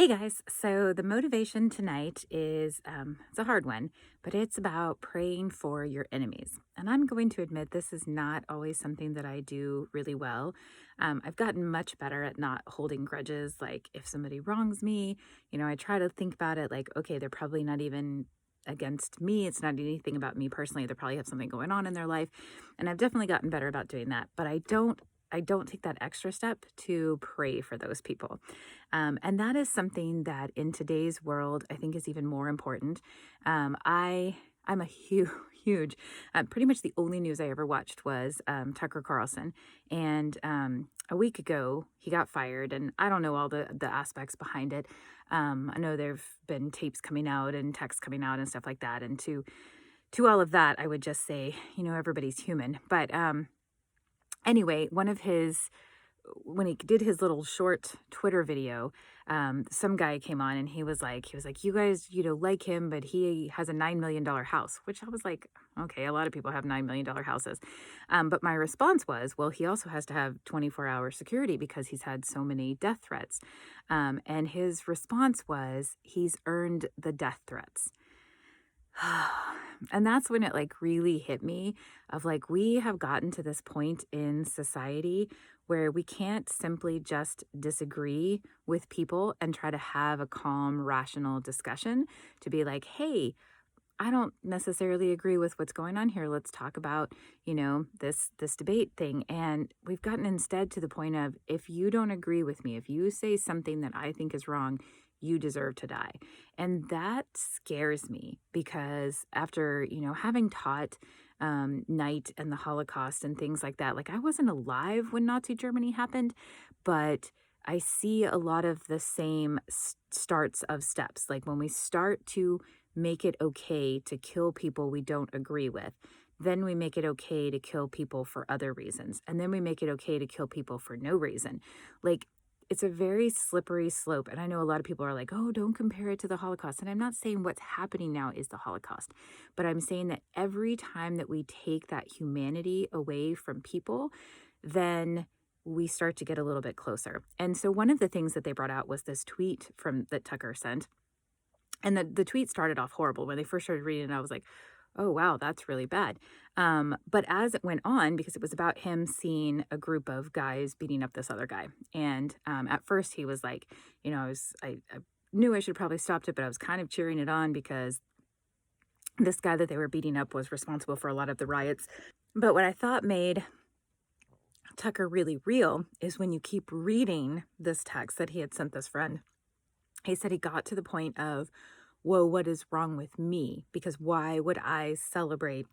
Hey guys, so the motivation tonight is it's a hard one, but it's about praying for your enemies. And I'm going to admit this is not always something that I do really well. I've gotten much better at not holding grudges. Like if somebody wrongs me, I try to think about it like, okay, they're probably not even against me. It's not anything about me personally. They probably have something going on in their life. And I've definitely gotten better about doing that. But I don't take that extra step to pray for those people. And that is something that in today's world, I think is even more important. I'm a huge, huge, pretty much the only news I ever watched was Tucker Carlson. And a week ago, he got fired, and I don't know all the aspects behind it. I know there've been tapes coming out and texts coming out and stuff like that. And to all of that, I would just say, everybody's human. But anyway, one of his when he did his little short Twitter video, some guy came on and he was like, you guys, like him, but he has a $9 million house, which I was like, okay, a lot of people have $9 million houses. But my response was, well, he also has to have 24-hour security because he's had so many death threats. And his response was, he's earned the death threats. And that's when it like really hit me of like we have gotten to this point in society where we can't simply just disagree with people and try to have a calm rational discussion to be like, hey, I don't necessarily agree with what's going on here. Let's talk about, this debate thing. And we've gotten instead to the point of if you don't agree with me, if you say something that I think is wrong, you deserve to die. And that scares me because after, having taught night and the Holocaust and things like that, like I wasn't alive when Nazi Germany happened, but I see a lot of the same starts of steps. Like when we start to make it okay to kill people we don't agree with. Then we make it okay to kill people for other reasons. And then we make it okay to kill people for no reason. Like, it's a very slippery slope. And I know a lot of people are like, oh, don't compare it to the Holocaust. And I'm not saying what's happening now is the Holocaust, but I'm saying that every time that we take that humanity away from people, then we start to get a little bit closer. And so one of the things that they brought out was this tweet from that Tucker sent, and the tweet started off horrible. When they first started reading it, I was like, oh, wow, that's really bad. But as it went on, because it was about him seeing a group of guys beating up this other guy. And at first he was like, I knew I should probably stopped it, but I was kind of cheering it on because this guy that they were beating up was responsible for a lot of the riots. But what I thought made Tucker really real is when you keep reading this text that he had sent this friend. He said he got to the point of, whoa, what is wrong with me? Because why would I celebrate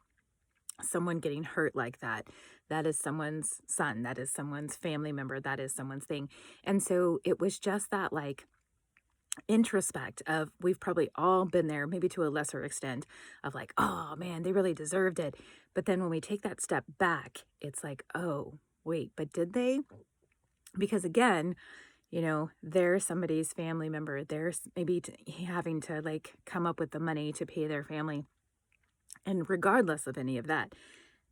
someone getting hurt like that? That is someone's son. That is someone's family member. That is someone's thing. And so it was just that like introspect of we've probably all been there, maybe to a lesser extent, of like, oh man, they really deserved it. But then when we take that step back, it's like, oh, wait, but did they? Because again, they're somebody's family member. They're maybe having to like come up with the money to pay their family. And regardless of any of that,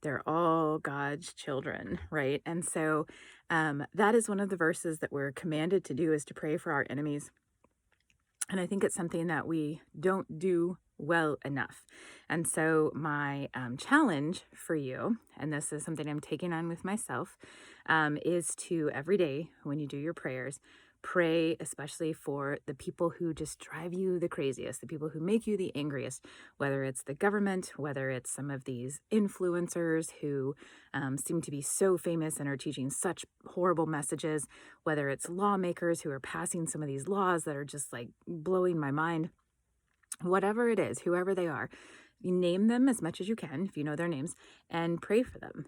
they're all God's children, right? And so that is one of the verses that we're commanded to do is to pray for our enemies. And I think it's something that we don't do well enough. And so my challenge for you, and this is something I'm taking on with myself, is to every day when you do your prayers, pray especially for the people who just drive you the craziest, the people who make you the angriest, whether it's the government, whether it's some of these influencers who seem to be so famous and are teaching such horrible messages, whether it's lawmakers who are passing some of these laws that are just like blowing my mind. Whatever it is, whoever they are, you name them as much as you can, if you know their names, and pray for them.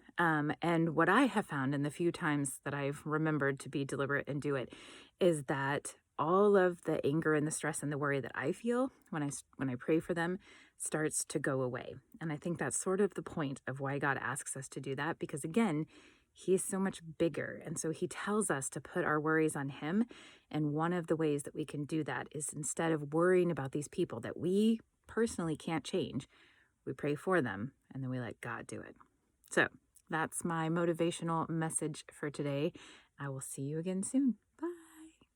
And what I have found in the few times that I've remembered to be deliberate and do it is that all of the anger and the stress and the worry that I feel when I pray for them starts to go away. And I think that's sort of the point of why God asks us to do that, because again, he is so much bigger. And so he tells us to put our worries on him. And one of the ways that we can do that is instead of worrying about these people that we personally can't change, we pray for them and then we let God do it. So that's my motivational message for today. I will see you again soon. Bye.